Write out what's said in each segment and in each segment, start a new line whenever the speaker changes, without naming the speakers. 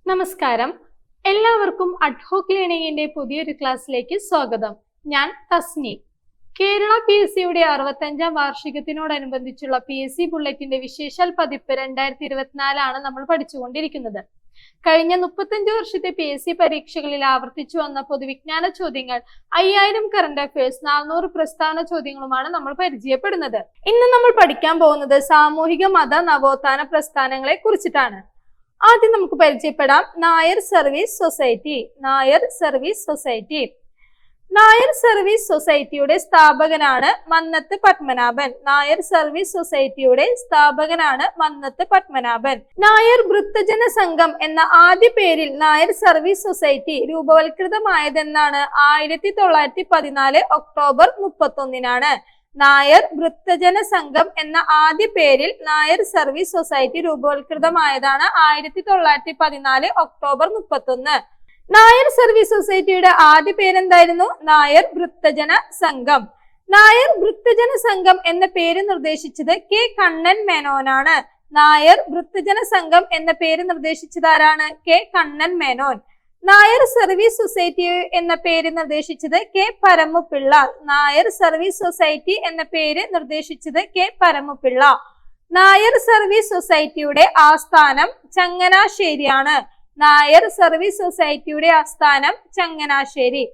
നമസ്കാരം, എല്ലാവർക്കും അഡ്ഹോക് ലേണിംഗിന്റെ പുതിയൊരു ക്ലാസ്സിലേക്ക് സ്വാഗതം. ഞാൻ തസ്നി. കേരള PSCയുടെ 65ാം വാർഷികത്തിനോടനുബന്ധിച്ചുള്ള PSC ബുള്ളറ്റിന്റെ വിശേഷാൽ പതിപ്പ് 2024 നമ്മൾ പഠിച്ചുകൊണ്ടിരിക്കുന്നത്. കഴിഞ്ഞ 35 വർഷത്തെ PSC പരീക്ഷകളിൽ ആവർത്തിച്ചു വന്ന പൊതുവിജ്ഞാന ചോദ്യങ്ങൾ, 5000 കറന്റ് അഫയേഴ്സ്, 400 പ്രസ്ഥാന ചോദ്യങ്ങളുമാണ് നമ്മൾ പരിചയപ്പെടുന്നത്. ഇന്ന് നമ്മൾ പഠിക്കാൻ പോകുന്നത് സാമൂഹിക മത നവോത്ഥാന പ്രസ്ഥാനങ്ങളെ കുറിച്ചിട്ടാണ്. ആദ്യം നമുക്ക് പരിചയപ്പെടാം Nair service society. Nair service സൊസൈറ്റിയുടെ സ്ഥാപകനാണ് മന്നത്ത് പത്മനാഭൻ. നായർ വൃത്തജന സംഘം എന്ന ആദ്യ പേരിൽ നായർ സർവീസ് സൊസൈറ്റി രൂപവൽകൃതമായതെന്നാണ് 1914 ഒക്ടോബർ 31. നായർ വൃത്തജന സംഘം എന്ന ആദ്യ പേരിൽ നായർ സർവീസ് സൊസൈറ്റി രൂപവൽകൃതമായതാണ് 1914 ഒക്ടോബർ 31. നായർ സർവീസ് സൊസൈറ്റിയുടെ ആദ്യ പേരെന്തായിരുന്നു? നായർ വൃത്തജന സംഘം. നായർ വൃത്തജന സംഘം എന്ന പേര് നിർദ്ദേശിച്ചത് K. കണ്ണൻ മേനോനാണ്. നായർ വൃത്തജന സംഘം എന്ന പേര് നിർദ്ദേശിച്ചത് ആരാണ്? K. Kannan Menon. Nair service society എന്ന പേര് നിർദ്ദേശിച്ചത് K. Paramupillai. Nair service society എന്ന പേര് നിർദ്ദേശിച്ചത് K. പരമുപിള്ള. നായർ സർവീസ് സൊസൈറ്റിയുടെ ആസ്ഥാനം ചങ്ങനാശ്ശേരിയാണ്. നായർ സർവീസ് സൊസൈറ്റിയുടെ ആസ്ഥാനം ചങ്ങനാശ്ശേരി.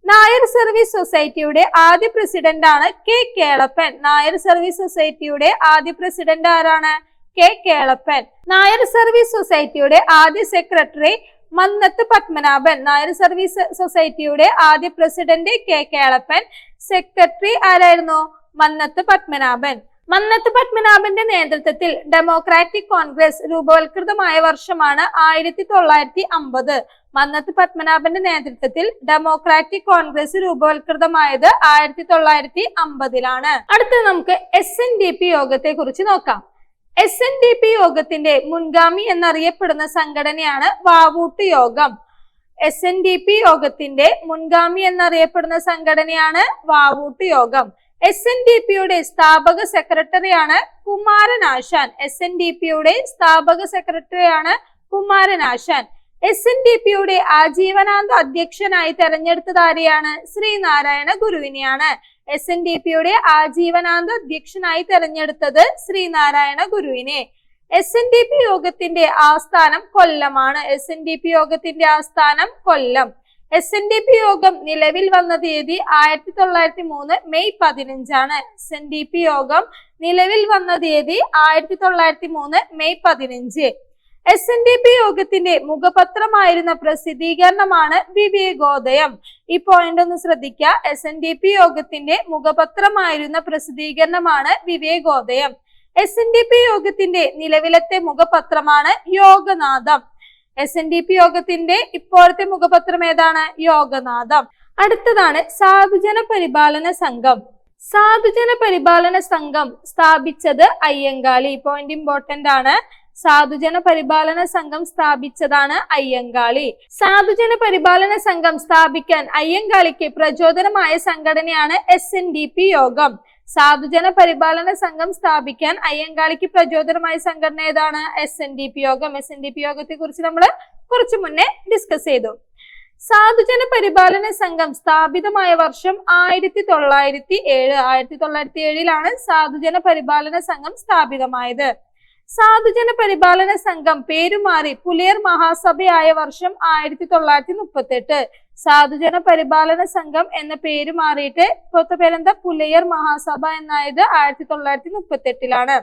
നായർ സർവീസ് സൊസൈറ്റിയുടെ ആദ്യ പ്രസിഡന്റ് ആണ് K. കേളപ്പൻ. നായർ സർവീസ് സൊസൈറ്റിയുടെ ആദ്യ പ്രസിഡന്റ് ആരാണ്? K. കേളപ്പൻ. നായർ സർവീസ് സൊസൈറ്റിയുടെ ആദ്യ സെക്രട്ടറി മന്നത്ത് പത്മനാഭൻ. നായർ സർവീസ് സൊസൈറ്റിയുടെ ആദ്യ പ്രസിഡന്റ് K. കേളപ്പൻ. സെക്രട്ടറി ആരായിരുന്നു? മന്നത്ത് പത്മനാഭൻ. മന്നത്ത് പത്മനാഭന്റെ നേതൃത്വത്തിൽ ഡെമോക്രാറ്റിക് കോൺഗ്രസ് രൂപവൽകൃതമായ വർഷമാണ് 1950. മന്നത്ത് പത്മനാഭന്റെ നേതൃത്വത്തിൽ ഡെമോക്രാറ്റിക് കോൺഗ്രസ് രൂപവൽകൃതമായത് 1950. അടുത്ത നമുക്ക് SNDP യോഗത്തെ കുറിച്ച് നോക്കാം. SNDP യോഗത്തിന്റെ മുൻഗാമി എന്നറിയപ്പെടുന്ന സംഘടനയാണ് വാവൂട്ട് യോഗം. SNDP യോഗത്തിന്റെ മുൻഗാമി എന്നറിയപ്പെടുന്ന സംഘടനയാണ് വാവൂട്ട് യോഗം. SNDPയുടെ സ്ഥാപക സെക്രട്ടറിയാണ് കുമാരനാശാൻ. SNDPയുടെ സ്ഥാപക സെക്രട്ടറിയാണ് കുമാരനാശാൻ. SNDPയുടെ ആജീവനാന്ത അധ്യക്ഷനായി തെരഞ്ഞെടുത്തത് ആരെയാണ്? ശ്രീനാരായണ ഗുരുവിനെയാണ്. SNDPയുടെ ആജീവനാന്ത അധ്യക്ഷനായി തെരഞ്ഞെടുത്തത് ശ്രീനാരായണ ഗുരുവിനെ. SNDP യോഗത്തിന്റെ ആസ്ഥാനം കൊല്ലമാണ്. SNDP യോഗത്തിന്റെ ആസ്ഥാനം കൊല്ലം. SNDP യോഗം നിലവിൽ വന്ന തീയതി 1903 മെയ് 15. SNDP യോഗം നിലവിൽ വന്ന തീയതി 1903 മെയ് 15. SNDP യോഗത്തിന്റെ മുഖപത്രമായിരുന്ന പ്രസിദ്ധീകരണമാണ് വിവേകോദയം. ഈ പോയിന്റ് ഒന്ന് ശ്രദ്ധിക്കുക. SNDP യോഗത്തിന്റെ മുഖപത്രമായിരുന്ന പ്രസിദ്ധീകരണമാണ് വിവേകോദയം. SNDP യോഗത്തിന്റെ നിലവിലത്തെ മുഖപത്രമാണ് യോഗനാഥം. SNDP യോഗത്തിന്റെ ഇപ്പോഴത്തെ മുഖപത്രം ഏതാണ്? യോഗനാഥം. അടുത്തതാണ് സാധുജന പരിപാലന സംഘം. സാധുജന പരിപാലന സംഘം സ്ഥാപിച്ചത് അയ്യങ്കാളി. പോയിന്റ് ഇമ്പോർട്ടന്റ് ആണ്. സാധുജന പരിപാലന സംഘം സ്ഥാപിച്ചതാണ് അയ്യങ്കാളി. സാധുജന പരിപാലന സംഘം സ്ഥാപിക്കാൻ അയ്യങ്കാളിക്ക് പ്രചോദനമായ സംഘടനയാണ് SNDP യോഗം. സാധുജന പരിപാലന സംഘം സ്ഥാപിക്കാൻ അയ്യങ്കാളിക്ക് പ്രചോദനമായ സംഘടന ഏതാണ്? SNDP യോഗം. SNDP യോഗത്തെ കുറിച്ച് നമ്മൾ കുറച്ചു മുന്നേ ഡിസ്കസ് ചെയ്തു. സാധുജന പരിപാലന സംഘം സ്ഥാപിതമായ വർഷം 1907. 1907 സാധുജന പരിപാലന സംഘം സ്ഥാപിതമായത്. സാധുജന പരിപാലന സംഘം പേരുമാറി പുലയർ മഹാസഭയായ വർഷം 1938. സാധുജന പരിപാലന സംഘം എന്ന പേര് മാറിയിട്ട് ഇപ്പോഴത്തെ പേരെന്താ? പുലയർ മഹാസഭ എന്നായത് 1938.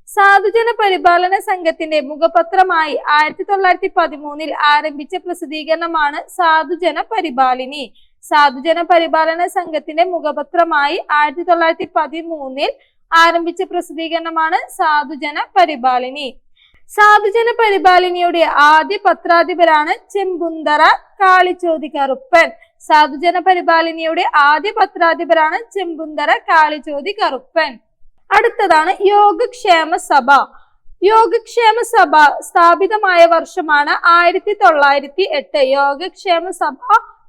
സാധുജന പരിപാലന സംഘത്തിന്റെ മുഖപത്രമായി 1913 ആരംഭിച്ച പ്രസിദ്ധീകരണമാണ് സാധുജന പരിപാലിനി. സാധുജന പരിപാലന സംഘത്തിന്റെ മുഖപത്രമായി 1913 ആരംഭിച്ച പ്രസിദ്ധീകരണമാണ് സാധുജന പരിപാലിനി. സാധുജന പരിപാലിനിയുടെ ആദ്യ പത്രാധിപരാണ് ചെമ്പുന്തറ കാളിച്ചോതി കറുപ്പൻ. സാധുജന പരിപാലിനിയുടെ ആദ്യ പത്രാധിപരാണ് ചെമ്പുന്തറ കാളിച്ചോതി കറുപ്പൻ. അടുത്തതാണ് യോഗക്ഷേമ സഭ. യോഗക്ഷേമ സഭ സ്ഥാപിതമായ വർഷമാണ് 1908. യോഗക്ഷേമ സഭ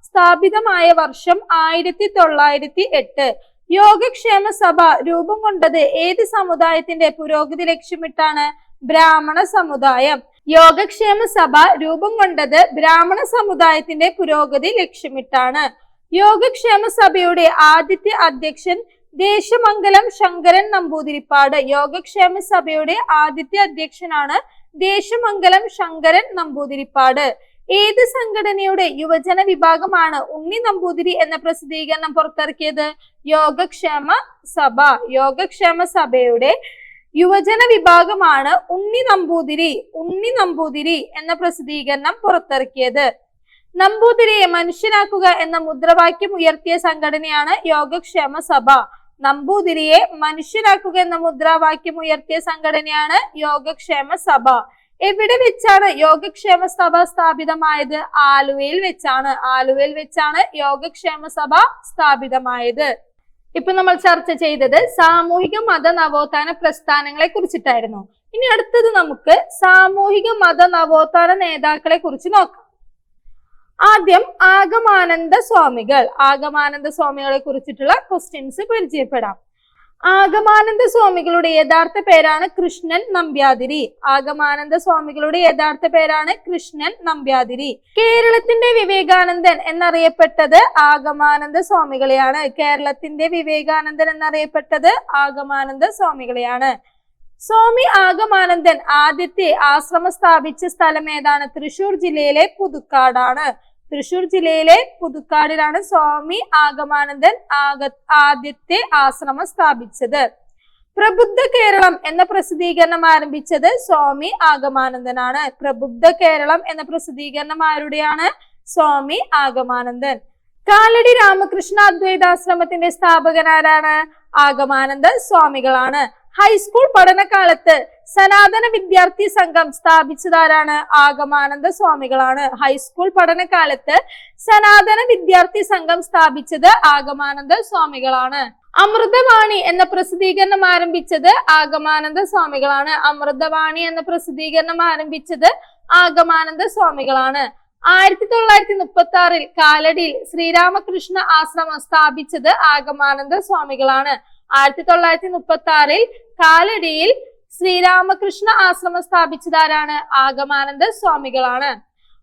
സ്ഥാപിതമായ വർഷം 1908. യോഗക്ഷേമ സഭ രൂപം കൊണ്ടത് ഏത് സമുദായത്തിന്റെ പുരോഗതി ലക്ഷ്യമിട്ടാണ്? ബ്രാഹ്മണ സമുദായം. യോഗക്ഷേമ സഭ രൂപം കൊണ്ടത് ബ്രാഹ്മണ സമുദായത്തിന്റെ പുരോഗതി ലക്ഷ്യമിട്ടാണ്. യോഗക്ഷേമ സഭയുടെ ആദ്യത്തെ അധ്യക്ഷൻ ദേശമംഗലം ശങ്കരൻ നമ്പൂതിരിപ്പാട്. യോഗക്ഷേമ സഭയുടെ ആദ്യത്തെ അധ്യക്ഷനാണ് ദേശമംഗലം ശങ്കരൻ നമ്പൂതിരിപ്പാട്. ഏത് സംഘടനയുടെ യുവജന വിഭാഗമാണ് ഉണ്ണി നമ്പൂതിരി എന്ന പ്രസിദ്ധീകരണം പുറത്തിറക്കിയത്? യോഗക്ഷേമ സഭ. യോഗക്ഷേമ സഭയുടെ യുവജന വിഭാഗമാണ് ഉണ്ണി നമ്പൂതിരി എന്ന പ്രസിദ്ധീകരണം പുറത്തിറക്കിയത്. നമ്പൂതിരിയെ മനുഷ്യനാക്കുക എന്ന മുദ്രാവാക്യം ഉയർത്തിയ സംഘടനയാണ് യോഗക്ഷേമ സഭ. നമ്പൂതിരിയെ മനുഷ്യനാക്കുക എന്ന മുദ്രാവാക്യം ഉയർത്തിയ സംഘടനയാണ് യോഗക്ഷേമ സഭ. എവിടെ വെച്ചാണ് യോഗക്ഷേമ സഭ സ്ഥാപിതമായത്? ആലുവയിൽ വെച്ചാണ് യോഗക്ഷേമ സഭ സ്ഥാപിതമായത്. ഇപ്പൊ നമ്മൾ ചർച്ച ചെയ്തത് സാമൂഹിക മത നവോത്ഥാന പ്രസ്ഥാനങ്ങളെ കുറിച്ചിട്ടായിരുന്നു. ഇനി അടുത്തത് നമുക്ക് സാമൂഹിക മത നവോത്ഥാന നേതാക്കളെ കുറിച്ച് നോക്കാം. ആദ്യം ആഗമാനന്ദ സ്വാമികളെ കുറിച്ചിട്ടുള്ള ക്വസ്റ്റ്യൻസ് പരിചയപ്പെടാം. ആഗമാനന്ദ സ്വാമികളുടെ യഥാർത്ഥ പേരാണ് കൃഷ്ണൻ നമ്പ്യാതിരി. കേരളത്തിന്റെ വിവേകാനന്ദൻ എന്നറിയപ്പെട്ടത് ആഗമാനന്ദ സ്വാമികളെയാണ്. സ്വാമി ആഗമാനന്ദൻ ആദ്യത്തെ ആശ്രമം സ്ഥാപിച്ച സ്ഥലം ഏതാണ്? തൃശൂർ ജില്ലയിലെ പുതുക്കാടിലാണ് സ്വാമി ആഗമാനന്ദൻ ആദ്യത്തെ ആശ്രമം സ്ഥാപിച്ചത്. പ്രബുദ്ധ കേരളം എന്ന പ്രസിദ്ധീകരണം ആരംഭിച്ചത് സ്വാമി ആഗമാനന്ദനാണ്. പ്രബുദ്ധ കേരളം എന്ന പ്രസിദ്ധീകരണം ആരുടെയാണ്? സ്വാമി ആഗമാനന്ദൻ. കാലടി രാമകൃഷ്ണ അദ്വൈതാശ്രമത്തിന്റെ സ്ഥാപകനാരാണ്? ആഗമാനന്ദ സ്വാമികളാണ്. ഹൈസ്കൂൾ പഠനകാലത്ത് സനാതന വിദ്യാർത്ഥി സംഘം സ്ഥാപിച്ചതാരാണ്? ആഗമാനന്ദ സ്വാമികളാണ്. ഹൈസ്കൂൾ പഠനകാലത്ത് സനാതന വിദ്യാർത്ഥി സംഘം സ്ഥാപിച്ചത് ആഗമാനന്ദ സ്വാമികളാണ്. അമൃതവാണി എന്ന പ്രസിദ്ധീകരണം ആരംഭിച്ചത് ആഗമാനന്ദ സ്വാമികളാണ്. 1936 കാലടിയിൽ ശ്രീരാമകൃഷ്ണ ആശ്രമം സ്ഥാപിച്ചത് ആഗമാനന്ദ സ്വാമികളാണ്. 1936 കാലടിയിൽ ശ്രീരാമകൃഷ്ണ ആശ്രമം സ്ഥാപിച്ചതാരാണ്? ആഗമാനന്ദ സ്വാമികളാണ്.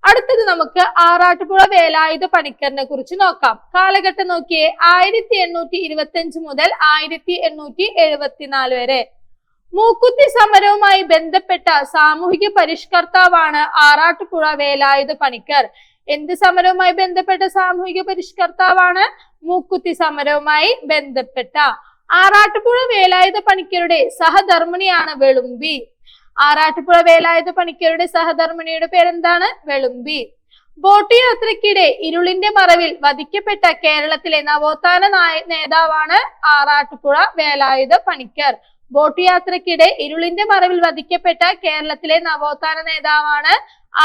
അടുത്തത് നമുക്ക് ആറാട്ടുപുഴ വേലായുധ പണിക്കറിനെ കുറിച്ച് നോക്കാം. കാലഘട്ടം നോക്കിയേ, 1825 മുതൽ 1874 വരെ. മൂക്കുത്തി സമരവുമായി ബന്ധപ്പെട്ട സാമൂഹിക പരിഷ്കർത്താവാണ് ആറാട്ടുപുഴ വേലായുധ പണിക്കർ. എന്ത് സമരവുമായി ബന്ധപ്പെട്ട സാമൂഹിക പരിഷ്കർത്താവാണ്? മൂക്കുത്തി സമരവുമായി ബന്ധപ്പെട്ട. ആറാട്ടുപുഴ വേലായുധ പണിക്കരുടെ സഹധർമ്മിണിയാണ് വെളുമ്പി. സഹധർമ്മിണിയുടെ പേരെന്താണ്? വെളുമ്പി. ബോട്ട് യാത്രക്കിടെ ഇരുളിന്റെ മറവിൽ വധിക്കപ്പെട്ട കേരളത്തിലെ നവോത്ഥാന നേതാവാണ് ആറാട്ടുപുഴ വേലായുധ പണിക്കർ. ബോട്ട് യാത്രക്കിടെ ഇരുളിന്റെ മറവിൽ വധിക്കപ്പെട്ട കേരളത്തിലെ നവോത്ഥാന നേതാവാണ്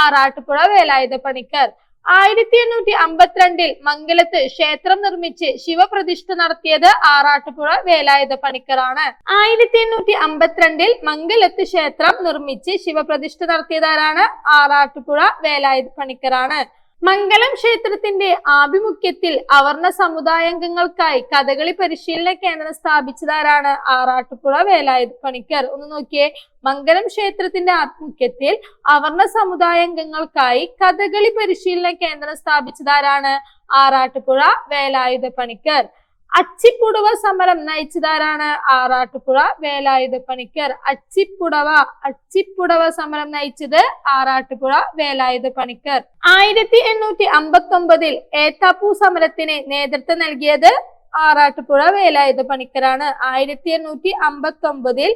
ആറാട്ടുപുഴ വേലായുധ പണിക്കർ. 1852 മംഗലത്ത് ക്ഷേത്രം നിർമ്മിച്ച് ശിവപ്രതിഷ്ഠ നടത്തിയത് ആറാട്ടുപുഴ വേലായുധ പണിക്കറാണ്. 1852 മംഗലത്ത് ക്ഷേത്രം നിർമ്മിച്ച് ശിവപ്രതിഷ്ഠ നടത്തിയതാരാണ്? ആറാട്ടുപുഴ വേലായുധ പണിക്കറാണ്. മംഗലം ക്ഷേത്രത്തിന്റെ ആഭിമുഖ്യത്തിൽ അവർണ സമുദായാംഗങ്ങൾക്കായി കഥകളി പരിശീലന കേന്ദ്രം സ്ഥാപിച്ചതാരാണ്? ആറാട്ടുപുഴ വേലായുധ പണിക്കർ. ഒന്ന് നോക്കിയേ, മംഗലം ക്ഷേത്രത്തിന്റെ ആഭിമുഖ്യത്തിൽ അവർണ സമുദായാംഗങ്ങൾക്കായി കഥകളി പരിശീലന കേന്ദ്രം സ്ഥാപിച്ചതാരാണ്? ആറാട്ടുപുഴ വേലായുധ പണിക്കർ. അച്ചിപ്പുടവ സമരം നയിച്ചതാരാണ്? ആറാട്ടുപുഴ വേലായുധ പണിക്കർ. അച്ചിപ്പുടവ സമരം നയിച്ചത് ആറാട്ടുപുഴ വേലായുധ പണിക്കർ. 1859 ഏത്താപ്പൂ സമരത്തിന് നേതൃത്വം നൽകിയത് ആറാട്ടുപുഴ വേലായുധ പണിക്കരാണ്. 1859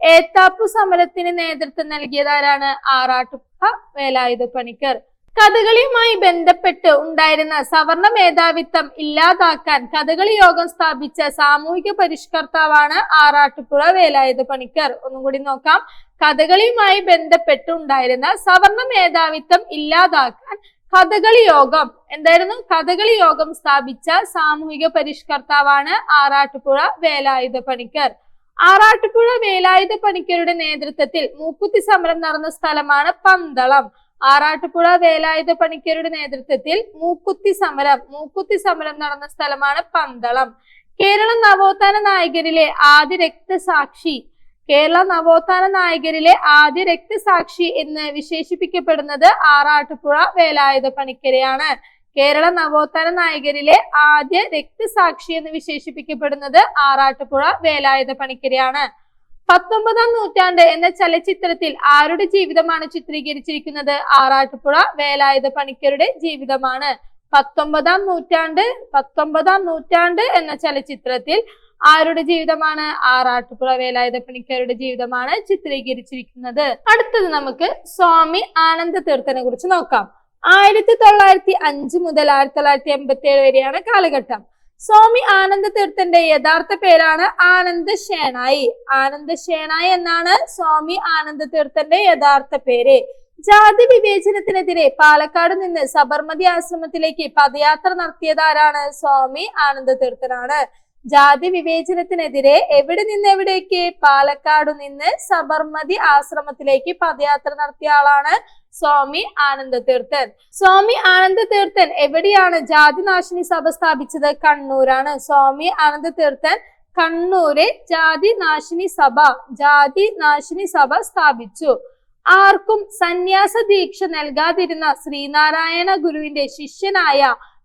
ഏത്താപ്പൂ സമരത്തിന് നേതൃത്വം നൽകിയതാരാണ്? ആറാട്ടുപുഴ വേലായുധ പണിക്കർ. കഥകളിയുമായി ബന്ധപ്പെട്ട് ഉണ്ടായിരുന്ന സവർണ മേധാവിത്വം ഇല്ലാതാക്കാൻ കഥകളി യോഗം സ്ഥാപിച്ച സാമൂഹിക പരിഷ്കർത്താവാണ് ആറാട്ടുപുഴ വേലായുധ പണിക്കർ. ഒന്നും കൂടി നോക്കാം. കഥകളിയുമായി ബന്ധപ്പെട്ട് ഉണ്ടായിരുന്ന സവർണ മേധാവിത്വം ഇല്ലാതാക്കാൻ കഥകളി യോഗം കഥകളി യോഗം സ്ഥാപിച്ച സാമൂഹിക പരിഷ്കർത്താവാണ് ആറാട്ടുപുഴ വേലായുധ പണിക്കർ. ആറാട്ടുപുഴ വേലായുധ പണിക്കരുടെ നേതൃത്വത്തിൽ മൂക്കുത്തി സമരം നടന്ന സ്ഥലമാണ് പന്തളം. ആറാട്ടുപുഴ വേലായുധ പണിക്കരുടെ നേതൃത്വത്തിൽ മൂക്കുത്തി സമരം നടന്ന സ്ഥലമാണ് പന്തളം. കേരള നവോത്ഥാന നായകരിലെ ആദ്യ രക്തസാക്ഷി കേരള നവോത്ഥാന നായകരിലെ ആദ്യ രക്തസാക്ഷി എന്ന് വിശേഷിപ്പിക്കപ്പെടുന്നത് ആറാട്ടുപുഴ വേലായുധ പണിക്കരെയാണ്. കേരള നവോത്ഥാന നായകരിലെ ആദ്യ രക്തസാക്ഷി എന്ന് വിശേഷിപ്പിക്കപ്പെടുന്നത് ആറാട്ടുപുഴ വേലായുധ പണിക്കരെയാണ്. 19-ാം നൂറ്റാണ്ട് എന്ന ചലച്ചിത്രത്തിൽ ആരുടെ ജീവിതമാണ് ചിത്രീകരിച്ചിരിക്കുന്നത്? ആറാട്ടുപുഴ വേലായുധ പണിക്കരുടെ ജീവിതമാണ്. 19-ാം നൂറ്റാണ്ട് എന്ന ചലച്ചിത്രത്തിൽ ആരുടെ ജീവിതമാണ്? ആറാട്ടുപുഴ വേലായുധ പണിക്കരുടെ ജീവിതമാണ് ചിത്രീകരിച്ചിരിക്കുന്നത്. അടുത്തത് നമുക്ക് സ്വാമി ആനന്ദ തീർത്ഥനെ കുറിച്ച് നോക്കാം. 1905 മുതൽ 1987 വരെയാണ് കാലഘട്ടം. സ്വാമി ആനന്ദ തീർത്ഥന്റെ യഥാർത്ഥ പേരാണ് ആനന്ദ ഷേണായി. ആനന്ദ ഷേണായി എന്നാണ് സ്വാമി ആനന്ദ തീർത്ഥന്റെ യഥാർത്ഥ പേര്. ജാതി വിവേചനത്തിനെതിരെ പാലക്കാട് നിന്ന് സബർമതി ആശ്രമത്തിലേക്ക് പദയാത്ര നടത്തിയതാരാണ്? സ്വാമി ആനന്ദ തീർത്ഥനാണ്. ജാതി വിവേചനത്തിനെതിരെ എവിടെ നിന്ന് എവിടേക്ക്? പാലക്കാട് നിന്ന് സബർമതി ആശ്രമത്തിലേക്ക് പദയാത്ര നടത്തിയ ആളാണ് സ്വാമി ആനന്ദ തീർത്ഥൻ. സ്വാമി ആനന്ദ തീർത്ഥൻ എവിടെയാണ് ജാതിനാശിനി സഭ സ്ഥാപിച്ചത്? കണ്ണൂരാണ്. സ്വാമി ആനന്ദ തീർത്ഥൻ കണ്ണൂര് ജാതിനാശിനി സഭ സ്ഥാപിച്ചു. ആർക്കും സന്യാസ ദീക്ഷ നൽകാതിരുന്ന ശ്രീനാരായണ ഗുരുവിന്റെ ശിഷ്യനായ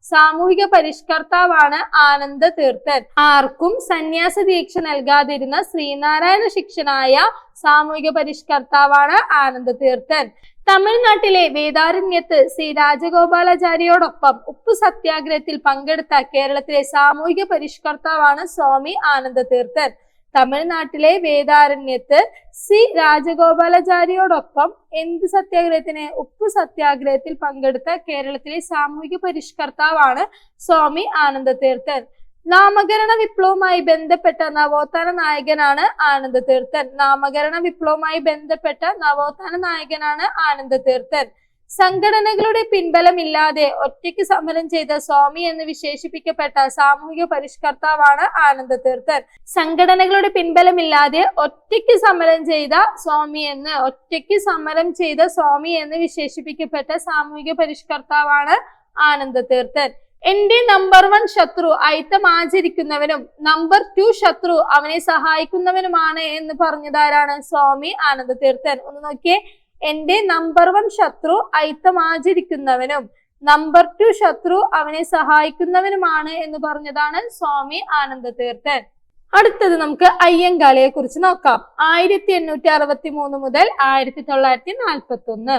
സാമൂഹിക പരിഷ്കർത്താവാണ് ആനന്ദ തീർത്ഥൻ. ആർക്കും സന്യാസ ദീക്ഷ നൽകാതിരുന്ന ശ്രീനാരായണ ശിഷ്യനായ സാമൂഹിക പരിഷ്കർത്താവാണ് ആനന്ദ തീർത്ഥൻ. തമിഴ്നാട്ടിലെ വേദാരണ്യത്ത് ശ്രീ രാജഗോപാലാചാര്യയോടൊപ്പം ഉപ്പു സത്യാഗ്രഹത്തിൽ പങ്കെടുത്ത കേരളത്തിലെ സാമൂഹിക പരിഷ്കർത്താവാണ് സ്വാമി ആനന്ദ തീർത്ഥൻ. തമിഴ്നാട്ടിലെ വേദാരണ്യത്ത് ശ്രീ രാജഗോപാലാചാര്യയോടൊപ്പം എന്ത് സത്യാഗ്രഹത്തിന്? ഉപ്പു സത്യാഗ്രഹത്തിൽ പങ്കെടുത്ത കേരളത്തിലെ സാമൂഹിക പരിഷ്കർത്താവാണ് സ്വാമി ആനന്ദ തീർത്ഥൻ. നാമകരണ വിപ്ലവവുമായി ബന്ധപ്പെട്ട നവോത്ഥാന നായകനാണ് ആനന്ദ തീർത്ഥൻ. നാമകരണ വിപ്ലവവുമായി ബന്ധപ്പെട്ട നവോത്ഥാന നായകനാണ് ആനന്ദ തീർത്ഥൻ. സംഘടനകളുടെ പിൻബലമില്ലാതെ ഒറ്റയ്ക്ക് സമരം ചെയ്ത സ്വാമി എന്ന് വിശേഷിപ്പിക്കപ്പെട്ട സാമൂഹിക പരിഷ്കർത്താവാണ് ആനന്ദ തീർത്ഥൻ. സംഘടനകളുടെ പിൻബലമില്ലാതെ ഒറ്റയ്ക്ക് സമരം ചെയ്ത സ്വാമി എന്ന് വിശേഷിപ്പിക്കപ്പെട്ട സാമൂഹിക പരിഷ്കർത്താവാണ് ആനന്ദ തീർത്ഥൻ. എന്റെ നമ്പർ 1 ശത്രു അയിത്തം ആചരിക്കുന്നവനും നമ്പർ 2 ശത്രു അവനെ സഹായിക്കുന്നവനുമാണ് എന്ന് പറഞ്ഞതാരാണ്? സ്വാമി ആനന്ദ തീർത്ഥൻ. ഒന്ന് നോക്കിയേ, എന്റെ നമ്പർ 1 ശത്രു അയിത്തം ആചരിക്കുന്നവനും നമ്പർ 2 ശത്രു അവനെ സഹായിക്കുന്നവനുമാണ് എന്ന് പറഞ്ഞതാണ് സ്വാമി ആനന്ദ തീർത്ഥൻ. അടുത്തത് നമുക്ക് അയ്യങ്കാളിയെ കുറിച്ച് നോക്കാം. 1863 മുതൽ 1941.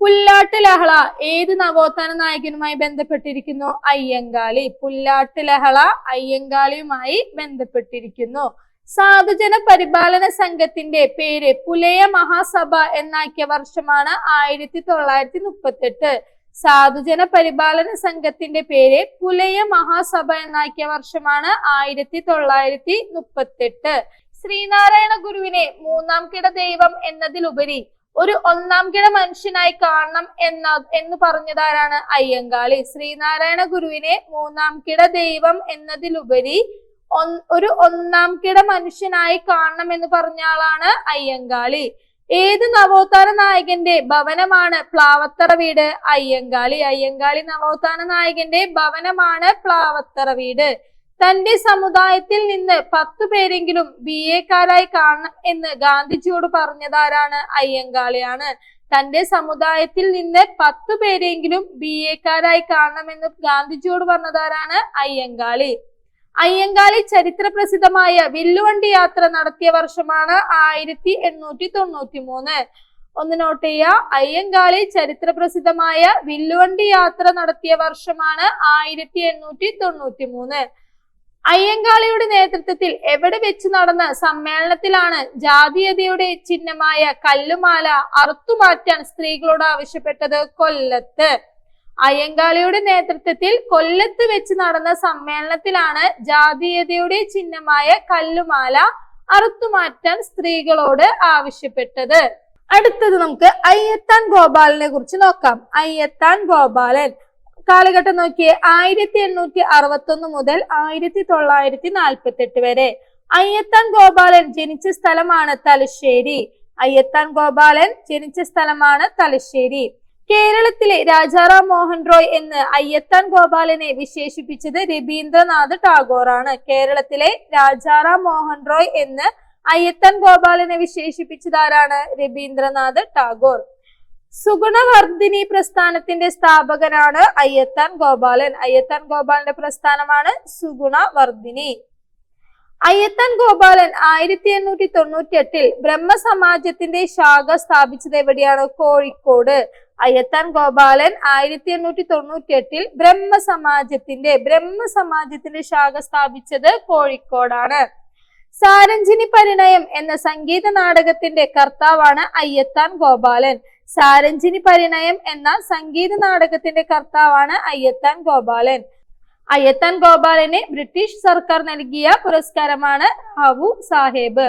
പുല്ലാട്ട് ലഹള ഏത് നവോത്ഥാന നായകനുമായി ബന്ധപ്പെട്ടിരിക്കുന്നു? അയ്യങ്കാളി. പുല്ലാട്ട് ലഹള അയ്യങ്കാളിയുമായി ബന്ധപ്പെട്ടിരിക്കുന്നു. സാധുജന പരിപാലന സംഘത്തിന്റെ പേര് പുലയ മഹാസഭ എന്നാക്കിയ വർഷമാണ് 1938. സാധുജന പരിപാലന സംഘത്തിന്റെ പേര് പുലയ മഹാസഭ എന്നാക്കിയ വർഷമാണ് 1938. ശ്രീനാരായണ ഗുരുവിനെ മൂന്നാം കിട ദൈവം എന്നതിലുപരി ഒരു ഒന്നാം കിട മനുഷ്യനായി കാണണം എന്ന് പറഞ്ഞതാരാണ്? അയ്യങ്കാളി. ശ്രീനാരായണ ഗുരുവിനെ മൂന്നാം കിട ദൈവം എന്നതിലുപരി ഒരു ഒന്നാം കിട മനുഷ്യനായി കാണണം എന്ന് പറഞ്ഞ ആളാണ് അയ്യങ്കാളി. ഏത് നവോത്ഥാന നായകന്റെ ഭവനമാണ് പ്ലാവത്തറ വീട്? അയ്യങ്കാളി. അയ്യങ്കാളി നവോത്ഥാന നായകന്റെ ഭവനമാണ് പ്ലാവത്തറ വീട്. തന്റെ സമുദായത്തിൽ നിന്ന് 10 പേരെങ്കിലും BA-ക്കാരായി കാണണം എന്ന് ഗാന്ധിജിയോട് പറഞ്ഞതാരാണ്? അയ്യങ്കാളിയാണ്. തന്റെ സമുദായത്തിൽ നിന്ന് 10 പേരെങ്കിലും BA-ക്കാരായി കാണണമെന്ന് ഗാന്ധിജിയോട് പറഞ്ഞതാരാണ്? അയ്യങ്കാളി. അയ്യങ്കാളി ചരിത്ര പ്രസിദ്ധമായ വില്ലുവണ്ടി യാത്ര നടത്തിയ വർഷമാണ് 1893. ഒന്ന് നോട്ട് ചെയ്യുക, അയ്യങ്കാളി ചരിത്ര പ്രസിദ്ധമായ വില്ലുവണ്ടി യാത്ര നടത്തിയ വർഷമാണ് 1893. അയ്യങ്കാളിയുടെ നേതൃത്വത്തിൽ എവിടെ വെച്ച് നടന്ന സമ്മേളനത്തിലാണ് ജാതീയതയുടെ ചിഹ്നമായ കല്ലുമാല അറുത്തുമാറ്റാൻ സ്ത്രീകളോട് ആവശ്യപ്പെട്ടത്? കൊല്ലത്ത്. അയ്യങ്കാളിയുടെ നേതൃത്വത്തിൽ കൊല്ലത്ത് വെച്ച് നടന്ന സമ്മേളനത്തിലാണ് ജാതീയതയുടെ ചിഹ്നമായ കല്ലുമാല അറുത്തുമാറ്റാൻ സ്ത്രീകളോട് ആവശ്യപ്പെട്ടത്. അടുത്തത് നമുക്ക് അയ്യത്താൻ ഗോപാലനെ കുറിച്ച് നോക്കാം. അയ്യത്താൻ ഗോപാലൻ കാലഘട്ടം നോക്കിയേ, 1861 മുതൽ 1948 വരെ. അയ്യത്താൻ ഗോപാലൻ ജനിച്ച സ്ഥലമാണ് തലശ്ശേരി. അയ്യത്താൻ ഗോപാലൻ ജനിച്ച സ്ഥലമാണ് തലശ്ശേരി. കേരളത്തിലെ രാജാറാം മോഹൻ റോയ് എന്ന് അയ്യത്താൻ ഗോപാലനെ വിശേഷിപ്പിച്ചത് രവീന്ദ്രനാഥ് ടാഗോറാണ്. കേരളത്തിലെ രാജാറാം മോഹൻ റോയ് എന്ന് അയ്യത്താൻ ഗോപാലനെ വിശേഷിപ്പിച്ചതാരാണ്? രവീന്ദ്രനാഥ് ടാഗോർ. സുഗുണവർദ്ധിനി പ്രസ്ഥാനത്തിന്റെ സ്ഥാപകനാണ് അയ്യത്താൻ ഗോപാലൻ. അയ്യത്താൻ ഗോപാലന്റെ പ്രസ്ഥാനമാണ് സുഗുണവർദ്ധിനി. അയ്യത്താൻ ഗോപാലൻ 1898 ബ്രഹ്മസമാജത്തിന്റെ ശാഖ സ്ഥാപിച്ചത് എവിടെയാണ്? കോഴിക്കോട്. അയ്യത്താൻ ഗോപാലൻ 1898 ബ്രഹ്മസമാജത്തിന്റെ ശാഖ സ്ഥാപിച്ചത് കോഴിക്കോടാണ്. സാരഞ്ജിനി പരിണയം എന്ന സംഗീത നാടകത്തിന്റെ കർത്താവാണ് അയ്യത്താൻ ഗോപാലൻ. സാരഞ്ജിനി പരിണയം എന്ന സംഗീത നാടകത്തിന്റെ കർത്താവാണ് അയ്യത്താൻ ഗോപാലൻ. അയ്യത്താൻ ഗോപാലന് ബ്രിട്ടീഷ് സർക്കാർ നൽകിയ പുരസ്കാരമാണ് റാവു സാഹേബ്.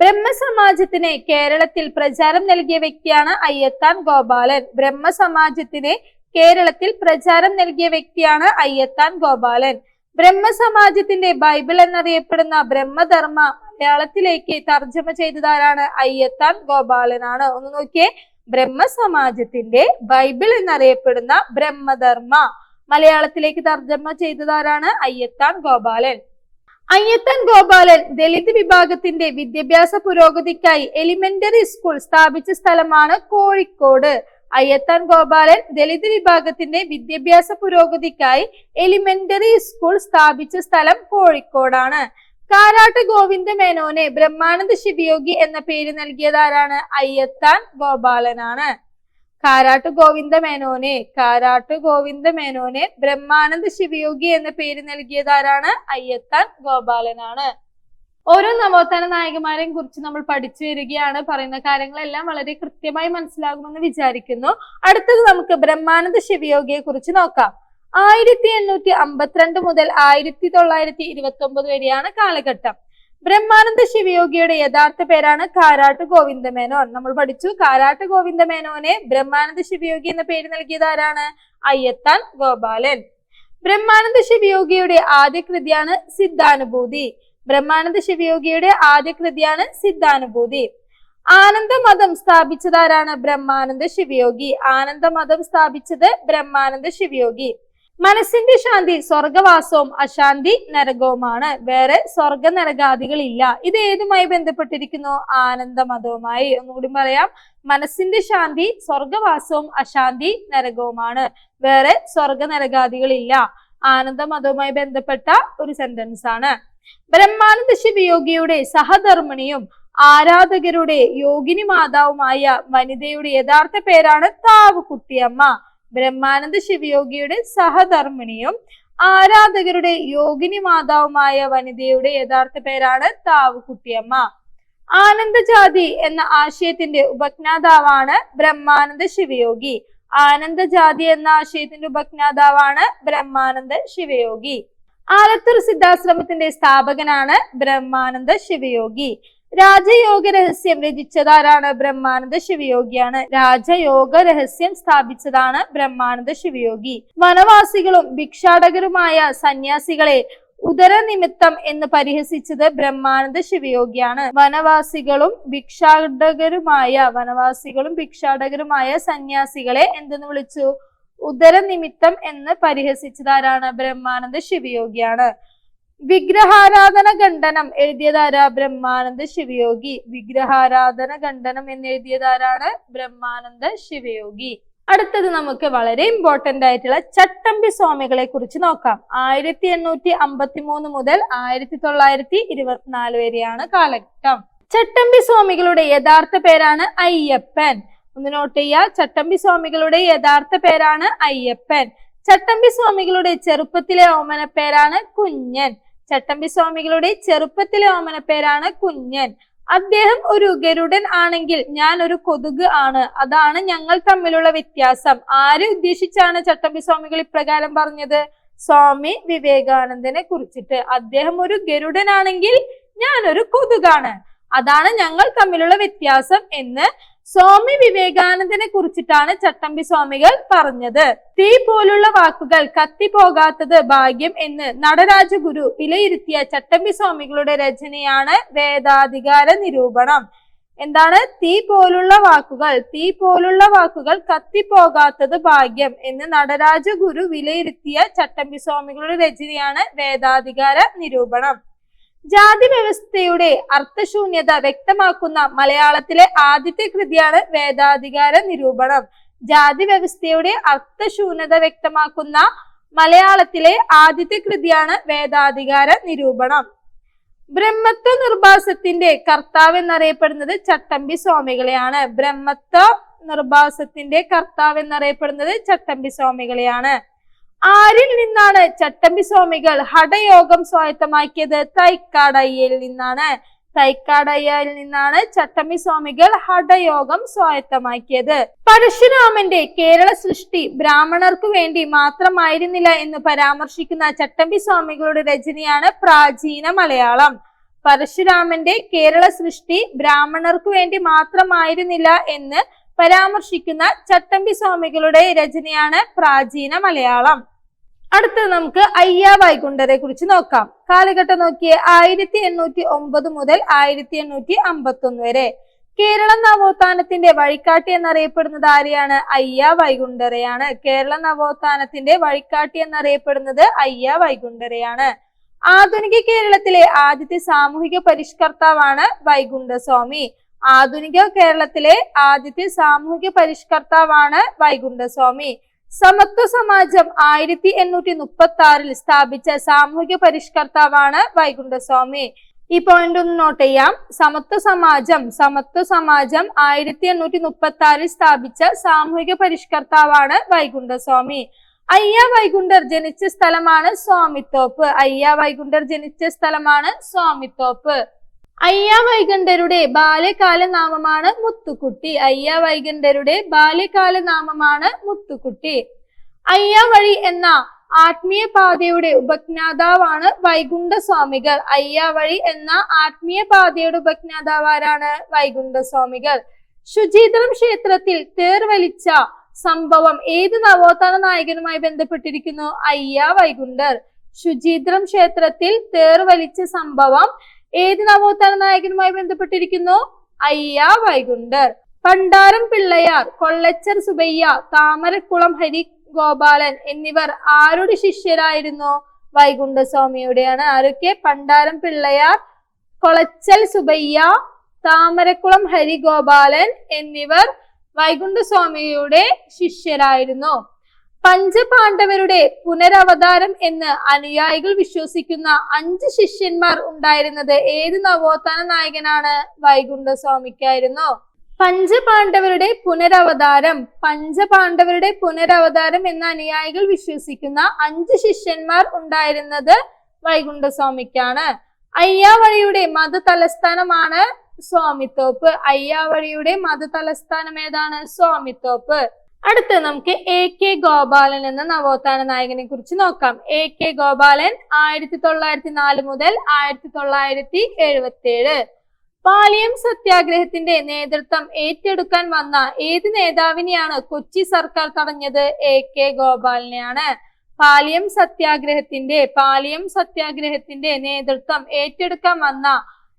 ബ്രഹ്മസമാജത്തിന് കേരളത്തിൽ പ്രചാരം നൽകിയ വ്യക്തിയാണ് അയ്യത്താൻ ഗോപാലൻ. ബ്രഹ്മസമാജത്തിന് കേരളത്തിൽ പ്രചാരം നൽകിയ വ്യക്തിയാണ് അയ്യത്താൻ ഗോപാലൻ. ബ്രഹ്മസമാജത്തിന്റെ ബൈബിൾ എന്നറിയപ്പെടുന്ന ബ്രഹ്മധർമ്മ മലയാളത്തിലേക്ക് തർജ്ജമ ചെയ്തതാരാണ്? അയ്യത്താൻ ഗോപാലനാണ്. ഒന്ന് നോക്കിയേ, ബ്രഹ്മസമാജത്തിന്റെ ബൈബിൾ എന്നറിയപ്പെടുന്ന ബ്രഹ്മധർമ്മ മലയാളത്തിലേക്ക് തർജ്ജമ ചെയ്തതാരാണ്? അയ്യത്താൻ ഗോപാലൻ. അയ്യത്താൻ ഗോപാലൻ ദളിത് വിഭാഗത്തിന്റെ വിദ്യാഭ്യാസ പുരോഗതിക്കായി എലിമെന്ററി സ്കൂൾ സ്ഥാപിച്ച സ്ഥലമാണ് കോഴിക്കോട്. അയ്യത്താൻ ഗോപാലൻ ദളിത് വിഭാഗത്തിന്റെ വിദ്യാഭ്യാസ പുരോഗതിക്കായി എലിമെന്ററി സ്കൂൾ സ്ഥാപിച്ച സ്ഥലം കോഴിക്കോടാണ്. കാരാട്ട് ഗോവിന്ദ മേനോനെ ബ്രഹ്മാനന്ദ ശിവയോഗി എന്ന പേര് നൽകിയതാരാണ്? അയ്യത്താൻ ഗോപാലനാണ്. കാരാട്ട് ഗോവിന്ദ മേനോനെ ബ്രഹ്മാനന്ദ ശിവയോഗി എന്ന പേര് നൽകിയതാരാണ്? അയ്യത്താൻ ഗോപാലനാണ്. ഓരോ നവോത്ഥാന നായകന്മാരെയും കുറിച്ച് നമ്മൾ പഠിച്ചു വരികയാണ്. പറയുന്ന കാര്യങ്ങളെല്ലാം വളരെ കൃത്യമായി മനസ്സിലാകുമെന്ന് വിചാരിക്കുന്നു. അടുത്തത് നമുക്ക് ബ്രഹ്മാനന്ദ ശിവയോഗിയെ കുറിച്ച് നോക്കാം. 1852 മുതൽ 1929 വരെയാണ് കാലഘട്ടം. ബ്രഹ്മാനന്ദ ശിവയോഗിയുടെ യഥാർത്ഥ പേരാണ് കാരാട്ട് ഗോവിന്ദ മേനോൻ. നമ്മൾ പഠിച്ചു, കാരാട്ട് ഗോവിന്ദ മേനോനെ ബ്രഹ്മാനന്ദ ശിവയോഗി എന്ന പേര് നൽകിയതാരാണ്? അയ്യത്താൻ ഗോപാലൻ. ബ്രഹ്മാനന്ദ ശിവയോഗിയുടെ ആദ്യ കൃതിയാണ് സിദ്ധാനുഭൂതി. ആനന്ദമതം സ്ഥാപിച്ചതാരാണ്? ബ്രഹ്മാനന്ദ ശിവയോഗി. ആനന്ദമതം സ്ഥാപിച്ചത് ബ്രഹ്മാനന്ദ ശിവയോഗി. മനസ്സിന്റെ ശാന്തി സ്വർഗവാസവും അശാന്തി നരകവുമാണ്. വേറെ സ്വർഗ നരകാദികളില്ല. ഇത് ഏതുമായി ബന്ധപ്പെട്ടിരിക്കുന്നു? ആനന്ദമതവുമായി. ഒന്നുകൂടി പറയാം, മനസ്സിന്റെ ശാന്തി സ്വർഗവാസവും അശാന്തി നരകവുമാണ്. വേറെ സ്വർഗ നരകാദികളില്ല. ആനന്ദമതവുമായി ബന്ധപ്പെട്ട ഒരു സെന്റൻസ് ആണ്. ബ്രഹ്മാനന്ദ ശിവയോഗിയുടെ സഹധർമ്മിണിയും ആരാധകരുടെ യോഗിനി മാതാവുമായ വനിതയുടെ യഥാർത്ഥ പേരാണ് താവുകുട്ടിയമ്മ. ബ്രഹ്മാനന്ദ ശിവയോഗിയുടെ സഹധർമ്മിണിയും ആരാധകരുടെ യോഗിനി മാതാവുമായ വനിതയുടെ യഥാർത്ഥ പേരാണ് താവുകുട്ടിയമ്മ. ആനന്ദജാതി എന്ന ആശയത്തിന്റെ ഉപജ്ഞാതാവാണ് ബ്രഹ്മാനന്ദ ശിവയോഗി. ആനന്ദജാതി എന്ന ആശയത്തിന്റെ ഉപജ്ഞാതാവാണ് ബ്രഹ്മാനന്ദ ശിവയോഗി. ആലത്തൂർ സിദ്ധാശ്രമത്തിന്റെ സ്ഥാപകനാണ് ബ്രഹ്മാനന്ദ ശിവയോഗി. രാജയോഗ രഹസ്യം രചിച്ചതാരാണ്? ബ്രഹ്മാനന്ദ ശിവയോഗിയാണ്. രാജയോഗ രഹസ്യം സ്ഥാപിച്ചതാണ് ബ്രഹ്മാനന്ദ ശിവയോഗി. വനവാസികളും ഭിക്ഷാടകരുമായ സന്യാസികളെ ഉദരനിമിത്തം എന്ന് പരിഹസിച്ചത് ബ്രഹ്മാനന്ദ ശിവയോഗിയാണ്. വനവാസികളും ഭിക്ഷാടകരുമായ സന്യാസികളെ എന്തെന്ന് വിളിച്ചു? ഉദരനിമിത്തം എന്ന് പരിഹസിച്ചതാരാണ്? ബ്രഹ്മാനന്ദ ശിവയോഗിയാണ്. വിഗ്രഹാരാധന ഖണ്ഡനം എഴുതിയതാരാ? ബ്രഹ്മാനന്ദ ശിവയോഗി. വിഗ്രഹാരാധന ഖണ്ഡനം എന്ന് എഴുതിയതാരാണ്? ബ്രഹ്മാനന്ദ ശിവയോഗി. അടുത്തത് നമുക്ക് വളരെ ഇമ്പോർട്ടന്റ് ആയിട്ടുള്ള ചട്ടമ്പി സ്വാമികളെ കുറിച്ച് നോക്കാം. 1853 മുതൽ 1924 വരെയാണ് കാലഘട്ടം. ചട്ടമ്പി സ്വാമികളുടെ യഥാർത്ഥ പേരാണ് അയ്യപ്പൻ. ഒന്ന് നോട്ട് ചെയ്യുക, ചട്ടമ്പി സ്വാമികളുടെ യഥാർത്ഥ പേരാണ് അയ്യപ്പൻ. ചട്ടമ്പി സ്വാമികളുടെ ചെറുപ്പത്തിലെ ഓമന പേരാണ് കുഞ്ഞൻ. അദ്ദേഹം ഒരു ഗരുഡൻ ആണെങ്കിൽ ഞാൻ ഒരു കൊതുക് ആണ്. അതാണ് ഞങ്ങൾ തമ്മിലുള്ള വ്യത്യാസം. ആരെ ഉദ്ദേശിച്ചാണ് ചട്ടമ്പി സ്വാമികൾ ഇപ്രകാരം പറഞ്ഞത്? സ്വാമി വിവേകാനന്ദനെ കുറിച്ചിട്ട്. അദ്ദേഹം ഒരു ഗരുഡൻ ആണെങ്കിൽ ഞാൻ ഒരു കൊതുകാണ്, അതാണ് ഞങ്ങൾ തമ്മിലുള്ള വ്യത്യാസം എന്ന് സ്വാമി വിവേകാനന്ദനെ കുറിച്ചിട്ടാണ് ചട്ടമ്പി സ്വാമികൾ പറഞ്ഞത്. തീ പോലുള്ള വാക്കുകൾ കത്തിപ്പോകാത്തത് ഭാഗ്യം എന്ന് നടരാജഗുരു വിലയിരുത്തിയ ചട്ടമ്പി സ്വാമികളുടെ രചനയാണ് വേദാധികാര നിരൂപണം. എന്താണ്? തീ പോലുള്ള വാക്കുകൾ കത്തിപ്പോകാത്തത് ഭാഗ്യം എന്ന് നടരാജഗുരു വിലയിരുത്തിയ ചട്ടമ്പി സ്വാമികളുടെ രചനയാണ് വേദാധികാര നിരൂപണം. ജാതി വ്യവസ്ഥയുടെ അർത്ഥശൂന്യത വ്യക്തമാക്കുന്ന മലയാളത്തിലെ ആദ്യത്തെ കൃതിയാണ് വേദാധികാര നിരൂപണം. ജാതി വ്യവസ്ഥയുടെ അർത്ഥശൂന്യത വ്യക്തമാക്കുന്ന മലയാളത്തിലെ ആദ്യത്തെ കൃതിയാണ് വേദാധികാര നിരൂപണം. ബ്രഹ്മത്വ നിർഭാസത്തിന്റെ കർത്താവ് എന്നറിയപ്പെടുന്നത് ചട്ടമ്പി സ്വാമികളെയാണ്. ബ്രഹ്മത്വ നിർഭാസത്തിന്റെ കർത്താവ് എന്നറിയപ്പെടുന്നത് ചട്ടമ്പി സ്വാമികളെയാണ്. ആരിൽ നിന്നാണ് ചട്ടമ്പി സ്വാമികൾ ഹഠയോഗം സ്വായത്തമാക്കിയത്? തൈക്കാടയ്യയിൽ നിന്നാണ്. തൈക്കാടയ്യയിൽ നിന്നാണ് ചട്ടമ്പി സ്വാമികൾ ഹഠയോഗം സ്വായത്തമാക്കിയത്. പരശുരാമന്റെ കേരള സൃഷ്ടി ബ്രാഹ്മണർക്കു വേണ്ടി മാത്രമായിരുന്നില്ല എന്ന് പരാമർശിക്കുന്ന ചട്ടമ്പി സ്വാമികളുടെ രചനയാണ് പ്രാചീന മലയാളം. പരശുരാമന്റെ കേരള സൃഷ്ടി ബ്രാഹ്മണർക്കു വേണ്ടി മാത്രമായിരുന്നില്ല എന്ന് പരാമർശിക്കുന്ന ചട്ടമ്പി സ്വാമികളുടെ രചനയാണ് പ്രാചീന മലയാളം. അടുത്തത് നമുക്ക് അയ്യാ വൈകുണ്ഠരെ കുറിച്ച് നോക്കാം. കാലഘട്ടം നോക്കിയേ 1809 മുതൽ 1851 വരെ. കേരള നവോത്ഥാനത്തിന്റെ വഴികാട്ടി എന്നറിയപ്പെടുന്നത് ആരെയാണ്? അയ്യാ വൈകുണ്ഠരെയാണ്. കേരള നവോത്ഥാനത്തിന്റെ വഴികാട്ടി എന്നറിയപ്പെടുന്നത് അയ്യാ വൈകുണ്ഠരെയാണ്. ആധുനിക കേരളത്തിലെ ആദ്യത്തെ സാമൂഹിക പരിഷ്കർത്താവാണ് വൈകുണ്ഠസ്വാമി. ആധുനിക കേരളത്തിലെ ആദ്യത്തെ സാമൂഹിക പരിഷ്കർത്താവാണ് വൈകുണ്ഠസ്വാമി. സമത്വ സമാജം 1836 സ്ഥാപിച്ച സാമൂഹിക പരിഷ്കർത്താവാണ് വൈകുണ്ഠസ്വാമി. ഈ പോയിന്റ് ഒന്ന് നോട്ട് ചെയ്യാം. സമത്വ സമാജം 1836 സ്ഥാപിച്ച സാമൂഹിക പരിഷ്കർത്താവാണ് വൈകുണ്ഠസ്വാമി. അയ്യാ വൈകുണ്ഠർ ജനിച്ച സ്ഥലമാണ് സ്വാമിത്തോപ്പ്. അയ്യാ വൈകുണ്ഠർ ജനിച്ച സ്ഥലമാണ് സ്വാമിത്തോപ്പ്. അയ്യാ വൈകുണ്ഠരുടെ ബാല്യകാല നാമമാണ് മുത്തുക്കുട്ടി. അയ്യാ വൈകുണ്ഠരുടെ ബാല്യകാല നാമമാണ് മുത്തുക്കുട്ടി. അയ്യാ വഴി എന്ന ആത്മീയ പാതയുടെ ഉപജ്ഞാതാവാണ് വൈകുണ്ഠ സ്വാമികൾ. അയ്യാ വഴി എന്ന ആത്മീയ പാതയുടെ ഉപജ്ഞാതാവാരാണ്? വൈകുണ്ഠ സ്വാമികൾ. ശുചീന്ദ്രം ക്ഷേത്രത്തിൽ തേർ വലിച്ച സംഭവം ഏത് നവോത്ഥാന നായകനുമായി ബന്ധപ്പെട്ടിരിക്കുന്നു? അയ്യാ വൈകുണ്ഠർ. ശുചീന്ദ്രം ക്ഷേത്രത്തിൽ തേർ വലിച്ച സംഭവം ഏത് നവോത്ഥാന നായകനുമായി ബന്ധപ്പെട്ടിരിക്കുന്നു? അയ്യാ വൈകുണ്ഠർ. പണ്ടാരം പിള്ളയാർ, കൊള്ളച്ചർ സുബയ്യ, താമരക്കുളം ഹരി ഗോപാലൻ എന്നിവർ ആരുടെ ശിഷ്യരായിരുന്നു? വൈകുണ്ഠസ്വാമിയുടെയാണ്. ആരൊക്കെ? പണ്ടാരം പിള്ളയാർ, കൊളച്ചൽ സുബയ്യ, താമരക്കുളം ഹരിഗോപാലൻ എന്നിവർ വൈകുണ്ഠസ്വാമിയുടെ ശിഷ്യരായിരുന്നു. പഞ്ചപാണ്ഡവരുടെ പുനരവതാരം എന്ന് അനുയായികൾ വിശ്വസിക്കുന്ന 5 ശിഷ്യന്മാർ ഉണ്ടായിരുന്നത് ഏത് നവോത്ഥാന നായകനാണ്? വൈകുണ്ഠസ്വാമിക്കായിരുന്നു. പഞ്ചപാണ്ഡവരുടെ പുനരവതാരം എന്ന അനുയായികൾ വിശ്വസിക്കുന്ന 5 ശിഷ്യന്മാർ ഉണ്ടായിരുന്നത് വൈകുണ്ഠസ്വാമിക്കാണ്. അയ്യാ വഴിയുടെ മത തലസ്ഥാനമാണ് സ്വാമിത്തോപ്പ്. അയ്യാ വഴിയുടെ മത തലസ്ഥാനം ഏതാണ്? സ്വാമിത്തോപ്പ്. അടുത്ത് നമുക്ക് AK ഗോപാലൻ എന്ന നവോത്ഥാന നായകനെ കുറിച്ച് നോക്കാം. AK ഗോപാലൻ 1904 മുതൽ 1977. പാലിയം സത്യാഗ്രഹത്തിന്റെ നേതൃത്വം ഏറ്റെടുക്കാൻ വന്ന ഏത് നേതാവിനെയാണ് കൊച്ചി സർക്കാർ തടഞ്ഞത്? AK ഗോപാലനെയാണ്. പാലിയം സത്യാഗ്രഹത്തിന്റെ നേതൃത്വം ഏറ്റെടുക്കാൻ വന്ന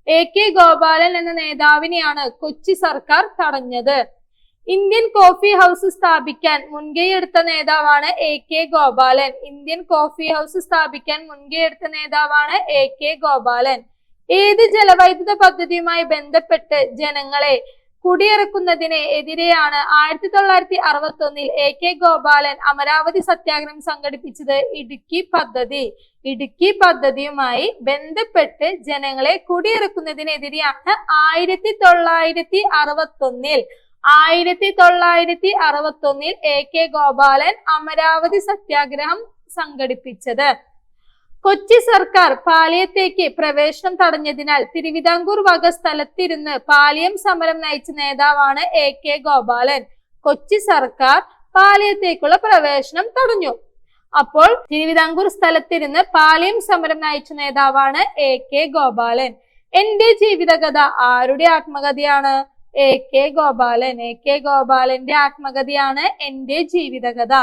AK ഗോപാലൻ എന്ന നേതാവിനെയാണ് കൊച്ചി സർക്കാർ തടഞ്ഞത്. ഇന്ത്യൻ കോഫി ഹൗസ് സ്ഥാപിക്കാൻ മുൻകൈയെടുത്ത നേതാവാണ് AK Gopalan. Indian coffee house സ്ഥാപിക്കാൻ മുൻകൈയെടുത്ത നേതാവാണ് AK ഗോപാലൻ. ഏത് ജലവൈദ്യുത പദ്ധതിയുമായി ബന്ധപ്പെട്ട് ജനങ്ങളെ കുടിയിറക്കുന്നതിന് എതിരെയാണ് 1961 AK ഗോപാലൻ അമരാവതി സത്യാഗ്രഹം സംഘടിപ്പിച്ചത്? ഇടുക്കി പദ്ധതിയുമായി ബന്ധപ്പെട്ട് ജനങ്ങളെ കുടിയിറക്കുന്നതിനെതിരെയാണ് 1961 AK ഗോപാലൻ അമരാവതി സത്യാഗ്രഹം സംഘടിപ്പിച്ചത്. കൊച്ചി സർക്കാർ പാലിയത്തേക്ക് പ്രവേശനം തടഞ്ഞതിനാൽ തിരുവിതാംകൂർ വക സ്ഥലത്തിരുന്ന് പാലിയം സമരം നയിച്ച നേതാവാണ് AK ഗോപാലൻ. കൊച്ചി സർക്കാർ പാലിയത്തേക്കുള്ള പ്രവേശനം തടഞ്ഞു. അപ്പോൾ തിരുവിതാംകൂർ സ്ഥലത്തിരുന്ന് പാലിയം സമരം നയിച്ച നേതാവാണ് AK ഗോപാലൻ. എന്റെ ജീവിതകഥ ആരുടെ ആത്മകഥയാണ്? AK ഗോപാലൻ. AK ഗോപാലന്റെ ആത്മകഥയാണ് എന്റെ ജീവിതകഥ.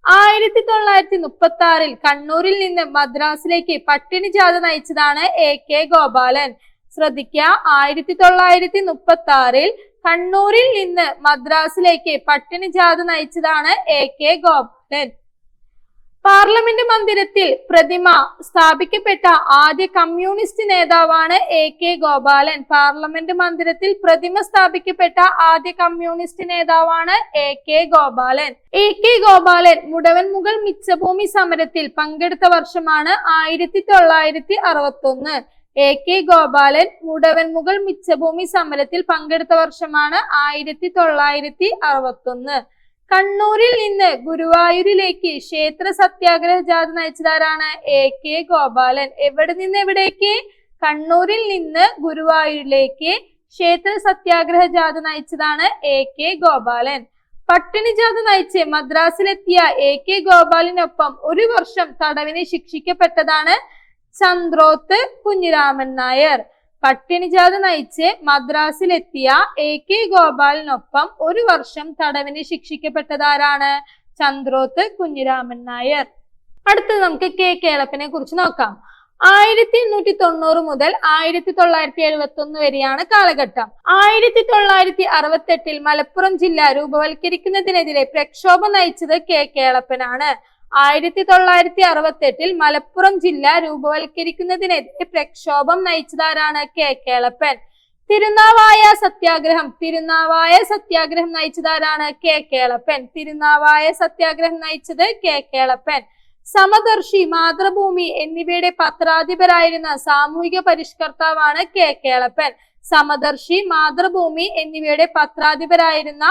1936 കണ്ണൂരിൽ നിന്ന് മദ്രാസിലേക്ക് പട്ടിണി ജാഥ നയിച്ചതാണ് AK ഗോപാലൻ. ശ്രദ്ധിക്കുക, 1936 കണ്ണൂരിൽ നിന്ന് മദ്രാസിലേക്ക് പട്ടിണി ജാഥ നയിച്ചതാണ് AK ഗോപാലൻ. പാർലമെന്റ് മന്ദിരത്തിൽ പ്രതിമ സ്ഥാപിക്കപ്പെട്ട ആദ്യ കമ്മ്യൂണിസ്റ്റ് നേതാവാണ് AK ഗോപാലൻ. പാർലമെന്റ് മന്ദിരത്തിൽ പ്രതിമ സ്ഥാപിക്കപ്പെട്ട ആദ്യ കമ്മ്യൂണിസ്റ്റ് നേതാവാണ് AK ഗോപാലൻ. AK ഗോപാലൻ മുടവൻമുകൾ മിച്ചഭൂമി സമരത്തിൽ പങ്കെടുത്ത വർഷമാണ് 1961. AK ഗോപാലൻ മുടവൻമുകൾ മിച്ചഭൂമി സമരത്തിൽ പങ്കെടുത്ത വർഷമാണ് 1961. കണ്ണൂരിൽ നിന്ന് ഗുരുവായൂരിലേക്ക് ക്ഷേത്ര സത്യാഗ്രഹ ജാഥ നയിച്ചതാരാണ്? AK ഗോപാലൻ. എവിടെ നിന്ന് എവിടേക്ക്? കണ്ണൂരിൽ നിന്ന് ഗുരുവായൂരിലേക്ക് ക്ഷേത്ര സത്യാഗ്രഹ ജാഥ നയിച്ചതാണ് AK ഗോപാലൻ. പട്ടിണി ജാഥ നയിച്ച് മദ്രാസിലെത്തിയ AK ഗോപാലിനൊപ്പം 1 വർഷം തടവിന് ശിക്ഷിക്കപ്പെട്ടതാണ് ചന്ദ്രോത്ത് കുഞ്ഞിരാമൻ നായർ. പട്ടിണി ജാഥ നയിച്ച് മദ്രാസിലെത്തിയ AK ഗോപാലിനൊപ്പം 1 വർഷം തടവിന് ശിക്ഷിക്കപ്പെട്ടതാരാണ്? ചന്ദ്രോത്ത് കുഞ്ഞിരാമൻ നായർ. അടുത്തത് നമുക്ക് K കേളപ്പനെ കുറിച്ച് നോക്കാം. 1890 മുതൽ 1971 വരെയാണ് കാലഘട്ടം. 1968 മലപ്പുറം ജില്ല രൂപവൽക്കരിക്കുന്നതിനെതിരെ പ്രക്ഷോഭം നയിച്ചത് K കേളപ്പനാണ്. 1968 മലപ്പുറം ജില്ല രൂപവൽക്കരിക്കുന്നതിനെതിരെ പ്രക്ഷോഭം നയിച്ചതാരാണ്? K കേളപ്പൻ. തിരുനാവായ സത്യാഗ്രഹം നയിച്ചതാരാണ്? K കേളപ്പൻ. തിരുനാവായ സത്യാഗ്രഹം നയിച്ചത് K കേളപ്പൻ. സമദർശി, മാതൃഭൂമി എന്നിവയുടെ പത്രാധിപരായിരുന്ന സാമൂഹിക പരിഷ്കർത്താവാണ് K കേളപ്പൻ. സമദർശി, മാതൃഭൂമി എന്നിവയുടെ പത്രാധിപരായിരുന്ന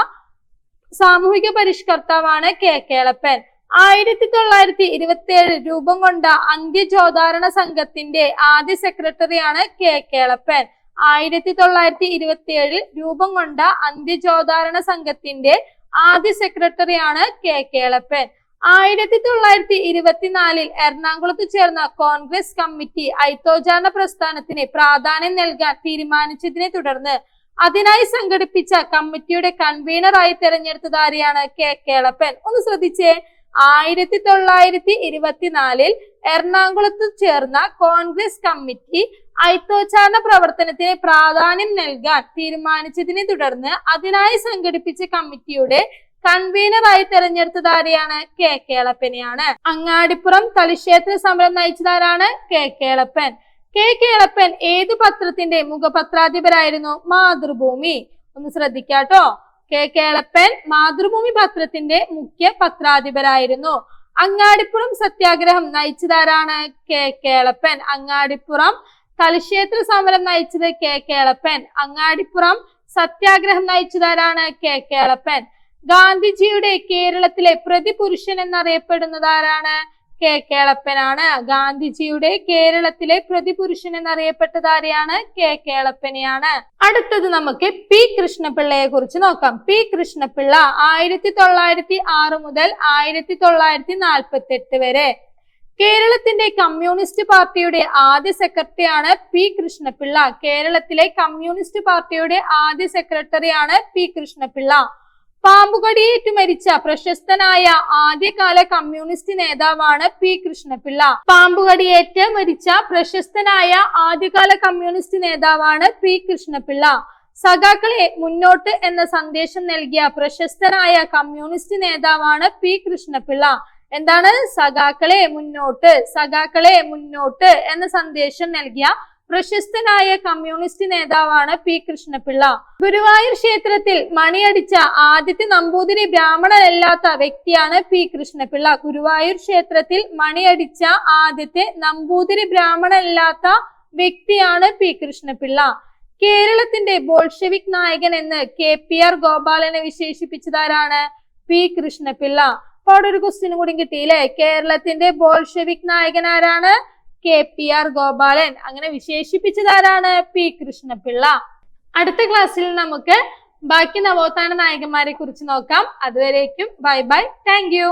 സാമൂഹിക പരിഷ്കർത്താവാണ് K കേളപ്പൻ. 1927 രൂപം കൊണ്ട അന്ത്യജോധാരണ സംഘത്തിന്റെ ആദ്യ സെക്രട്ടറിയാണ് K കേളപ്പൻ. 1927 രൂപം കൊണ്ട അന്ത്യജോധാരണ സംഘത്തിന്റെ ആദ്യ സെക്രട്ടറിയാണ് K കേളപ്പൻ. 1924 എറണാകുളത്ത് ചേർന്ന കോൺഗ്രസ് കമ്മിറ്റി ഐത്തോചാരണ പ്രസ്ഥാനത്തിന് പ്രാധാന്യം നൽകാൻ തീരുമാനിച്ചതിനെ തുടർന്ന് അതിനായി സംഘടിപ്പിച്ച കമ്മിറ്റിയുടെ കൺവീനറായി തെരഞ്ഞെടുത്തത് ആരെയാണ്? K കേളപ്പൻ. ഒന്ന് ശ്രദ്ധിച്ചേ. 1924 എറണാകുളത്ത് ചേർന്ന കോൺഗ്രസ് കമ്മിറ്റി ഐത്തോച്ചാരണ പ്രവർത്തനത്തിന് പ്രാധാന്യം നൽകാൻ തീരുമാനിച്ചതിനെ തുടർന്ന് അതിനായി സംഘടിപ്പിച്ച കമ്മിറ്റിയുടെ കൺവീനറായി തെരഞ്ഞെടുത്തത് ആരെയാണ്? K കേളപ്പനെയാണ്. അങ്ങാടിപ്പുറം തളിക്ഷേത്ര സമരം നയിച്ചതാരാണ്? K കേളപ്പൻ. K കേളപ്പൻ ഏതു പത്രത്തിന്റെ മുഖപത്രാധിപരായിരുന്നു? മാതൃഭൂമി. ഒന്ന് ശ്രദ്ധിക്കാട്ടോ. K കേളപ്പൻ മാതൃഭൂമി പത്രത്തിന്റെ മുഖ്യ പത്രാധിപരായിരുന്നു. അങ്ങാടിപ്പുറം സത്യാഗ്രഹം നയിച്ചതാരാണ്? K കേളപ്പൻ. അങ്ങാടിപ്പുറം തളിക്ഷേത്ര സമരം നയിച്ചത് K കേളപ്പൻ. അങ്ങാടിപ്പുറം സത്യാഗ്രഹം നയിച്ചതാരാണ്? K കേളപ്പൻ. ഗാന്ധിജിയുടെ കേരളത്തിലെ പ്രതിപുരുഷൻ എന്നറിയപ്പെടുന്നതാരാണ്? K കേളപ്പനാണ്. ഗാന്ധിജിയുടെ കേരളത്തിലെ പ്രതിപുരുഷൻ എന്നറിയപ്പെട്ടത് ആരെയാണ്? K കേളപ്പനെയാണ്. അടുത്തത് നമുക്ക് P കൃഷ്ണപിള്ളയെ കുറിച്ച് നോക്കാം. P കൃഷ്ണപിള്ള 1906 മുതൽ 1948 വരെ കേരളത്തിന്റെ കമ്മ്യൂണിസ്റ്റ് പാർട്ടിയുടെ ആദ്യ സെക്രട്ടറിയാണ് P കൃഷ്ണപിള്ള. കേരളത്തിലെ കമ്മ്യൂണിസ്റ്റ് പാർട്ടിയുടെ ആദ്യ സെക്രട്ടറിയാണ് P കൃഷ്ണപിള്ള. പാമ്പുകടിയേറ്റു മരിച്ച പ്രശസ്തനായ ആദ്യകാല കമ്മ്യൂണിസ്റ്റ് നേതാവാണ് P കൃഷ്ണപിള്ള. പാമ്പുകടിയേറ്റ് മരിച്ച പ്രശസ്തനായ ആദ്യകാല കമ്മ്യൂണിസ്റ്റ് നേതാവാണ് P കൃഷ്ണപിള്ള. സഖാക്കളെ മുന്നോട്ട് എന്ന സന്ദേശം നൽകിയ പ്രശസ്തനായ കമ്മ്യൂണിസ്റ്റ് നേതാവാണ് P കൃഷ്ണപിള്ള. എന്താണ്? സഖാക്കളെ മുന്നോട്ട് എന്ന സന്ദേശം നൽകിയ പ്രശസ്തനായ കമ്മ്യൂണിസ്റ്റ് നേതാവാണ് P കൃഷ്ണപിള്ള. ഗുരുവായൂർ ക്ഷേത്രത്തിൽ മണിയടിച്ച ആദ്യത്തെ നമ്പൂതിരി ബ്രാഹ്മണനല്ലാത്ത വ്യക്തിയാണ് P കൃഷ്ണപിള്ള. ഗുരുവായൂർ ക്ഷേത്രത്തിൽ മണിയടിച്ച ആദ്യത്തെ നമ്പൂതിരി ബ്രാഹ്മണനല്ലാത്ത വ്യക്തിയാണ് P കൃഷ്ണപിള്ള. കേരളത്തിന്റെ ബോൾഷെവിക് നായകൻ എന്ന് KPR ഗോപാലനെ വിശേഷിപ്പിച്ചതാരാണ്? P കൃഷ്ണപിള്ള. അപ്പോൾ അവിടെ ഒരു ക്വസ്റ്റ്യൻ കൂടി കിട്ടിയില്ലേ? കേരളത്തിന്റെ ബോൾഷെവിക് നായകൻ ആരാണ്? KPR ഗോപാലൻ. അങ്ങനെ വിശേഷിപ്പിച്ചതാരാണ്? P കൃഷ്ണപിള്ള. അടുത്ത ക്ലാസ്സിൽ നമുക്ക് ബാക്കി നവോത്ഥാന നായകന്മാരെ കുറിച്ച് നോക്കാം. അതുവരേക്കും ബൈ ബൈ. Thank you.